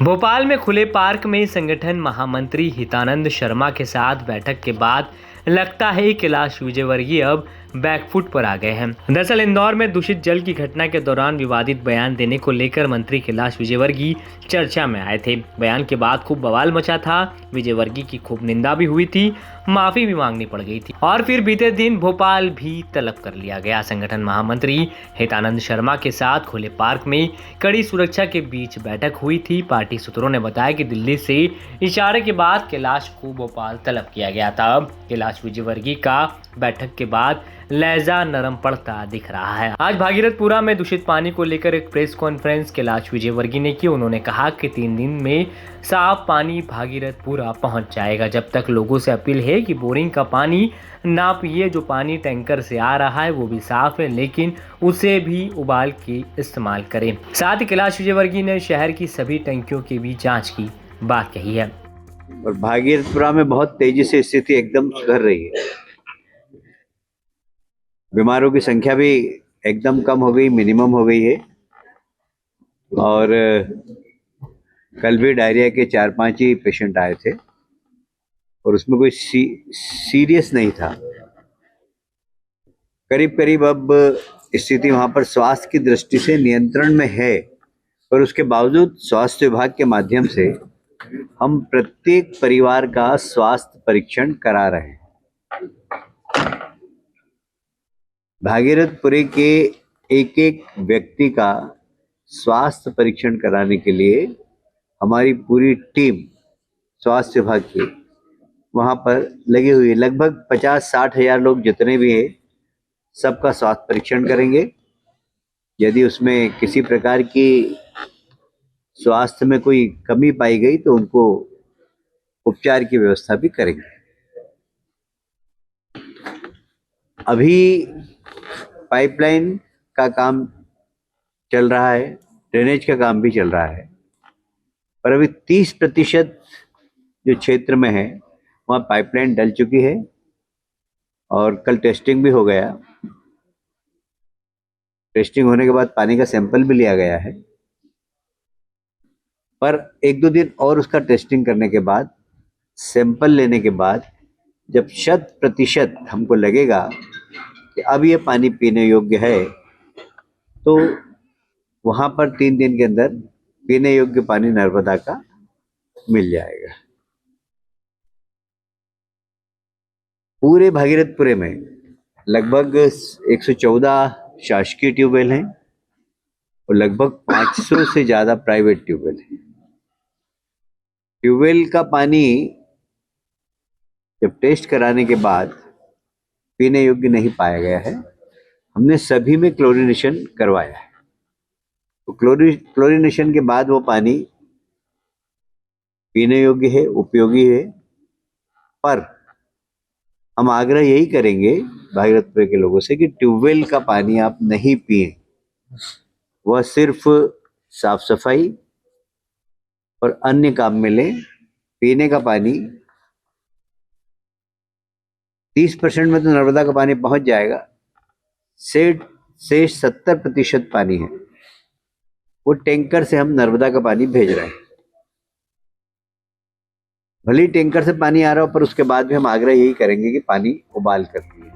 भोपाल में खुले पार्क में संगठन महामंत्री हितानंद शर्मा के साथ बैठक के बाद लगता है कैलाश विजयवर्गीय अब बैकफुट पर आ गए हैं। दरअसल इंदौर में दूषित जल की घटना के दौरान विवादित बयान देने को लेकर मंत्री कैलाश विजयवर्गीय चर्चा में आए थे। बयान के बाद खूब बवाल मचा था। विजयवर्गीय की खूब निंदा भी हुई थी, माफी भी मांगनी पड़ गई थी और फिर बीते दिन भोपाल भी तलब कर लिया गया। संगठन महामंत्री हितानंद शर्मा के साथ खुले पार्क में कड़ी सुरक्षा के बीच बैठक हुई थी। पार्टी सूत्रों ने बताया कि दिल्ली से इशारे के बाद कैलाश को भोपाल तलब किया गया था। अब कैलाश विजयवर्गीय का बैठक के बाद लहजा नरम पड़ता दिख रहा है। आज भागीरथपुरा में दूषित पानी को लेकर एक प्रेस कॉन्फ्रेंस कैलाश विजयवर्गीय ने की। उन्होंने कहा कि 3 दिन में साफ पानी भागीरथपुरा पहुंच जाएगा। जब तक लोगों से अपील है कि बोरिंग का पानी ना पिए, जो पानी टैंकर से आ रहा है वो भी साफ है, लेकिन उसे भी उबाल के इस्तेमाल करें। साथ ही कैलाश विजयवर्गीय ने शहर की सभी टंकियों की भी जाँच की बात कही है। और भागीरथपुरा में बहुत तेजी से स्थिति एकदम सुधर रही है। बीमारों की संख्या भी एकदम कम हो गई, मिनिमम हो गई है। और कल भी डायरिया के 4-5 ही पेशेंट आए थे और उसमें कोई सीरियस नहीं था। करीब करीब अब स्थिति वहां पर स्वास्थ्य की दृष्टि से नियंत्रण में है, पर उसके बावजूद स्वास्थ्य विभाग के माध्यम से हम प्रत्येक परिवार का स्वास्थ्य परीक्षण करा रहे हैं। भागीरथपुरे के एक एक व्यक्ति का स्वास्थ्य परीक्षण कराने के लिए हमारी पूरी टीम स्वास्थ्य विभाग की वहाँ पर लगी हुई है। लगभग 50-60 हज़ार लोग जितने भी हैं, सबका स्वास्थ्य परीक्षण करेंगे। यदि उसमें किसी प्रकार की स्वास्थ्य में कोई कमी पाई गई तो उनको उपचार की व्यवस्था भी करेंगे। अभी पाइपलाइन का काम चल रहा है, ड्रेनेज का काम भी चल रहा है, पर अभी 30% जो क्षेत्र में है वहाँ पाइपलाइन डल चुकी है और कल टेस्टिंग भी हो गया। टेस्टिंग होने के बाद पानी का सैंपल भी लिया गया है, पर 1-2 दिन और उसका टेस्टिंग करने के बाद, सैंपल लेने के बाद जब 100% हमको लगेगा कि अब ये पानी पीने योग्य है, तो वहाँ पर 3 दिन के अंदर पीने योग्य पानी नर्मदा का मिल जाएगा। पूरे भागीरथपुरे में लगभग 114 शासकीय ट्यूबवेल हैं और लगभग 500 से ज़्यादा प्राइवेट ट्यूबवेल हैं। ट्यूबवेल का पानी जब टेस्ट कराने के बाद पीने योग्य नहीं पाया गया है, हमने सभी में क्लोरीनेशन करवाया है। तो क्लोरीनेशन के बाद वो पानी पीने योग्य है, उपयोगी है। पर हम आग्रह यही करेंगे भागीरथपुर के लोगों से कि ट्यूबवेल का पानी आप नहीं पिएं। वह सिर्फ साफ सफाई और अन्य काम में लें। पीने का पानी 30% में तो नर्मदा का पानी पहुंच जाएगा। से 70% पानी है वो टैंकर से हम नर्मदा का पानी भेज रहे हैं। भले ही टैंकर से पानी आ रहा हो, पर उसके बाद भी हम आग्रह यही करेंगे कि पानी उबाल कर पिए।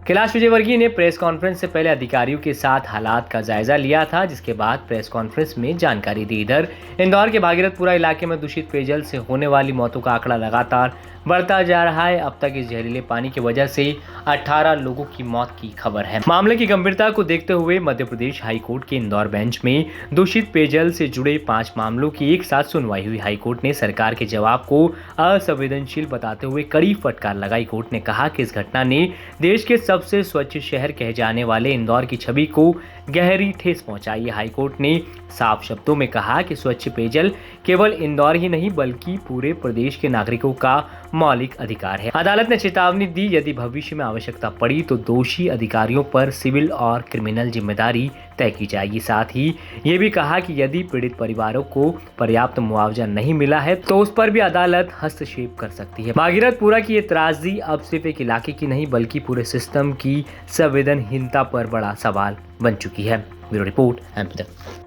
कैलाश विजयवर्गीय ने प्रेस कॉन्फ्रेंस से पहले अधिकारियों के साथ हालात का जायजा लिया था, जिसके बाद प्रेस कॉन्फ्रेंस में जानकारी दी। इधर इंदौर के भागीरथपुरा इलाके में दूषित पेयजल से होने वाली मौतों का आंकड़ा लगातार बढ़ता जा रहा है। अब तक इस जहरीले पानी की वजह से 18 लोगों की मौत की खबर है। मामले की गंभीरता को देखते हुए मध्य प्रदेश हाईकोर्ट के इंदौर बेंच में दूषित पेयजल से जुड़े 5 मामलों की एक साथ सुनवाई हुई। हाईकोर्ट ने सरकार के जवाब को असंवेदनशील बताते हुए कड़ी फटकार लगाई। कोर्ट ने कहा कि इस घटना ने देश के सबसे स्वच्छ शहर कहे जाने वाले इंदौर की छवि को गहरी ठेस पहुंचाई है। हाईकोर्ट ने साफ शब्दों में कहा कि स्वच्छ पेयजल केवल इंदौर ही नहीं बल्कि पूरे प्रदेश के नागरिकों का मौलिक अधिकार है। अदालत ने चेतावनी दी, यदि भविष्य में आवश्यकता पड़ी तो दोषी अधिकारियों पर सिविल और क्रिमिनल जिम्मेदारी तय की जाएगी। साथ ही ये भी कहा कि यदि पीड़ित परिवारों को पर्याप्त मुआवजा नहीं मिला है तो उस पर भी अदालत हस्तक्षेप कर सकती है। भागीरथपुरा की ये त्रासदी अब सिर्फ एक इलाके की नहीं बल्कि पूरे सिस्टम की संवेदनहीनता पर बड़ा सवाल बन चुकी है। ब्यूरो रिपोर्ट एमपी तक।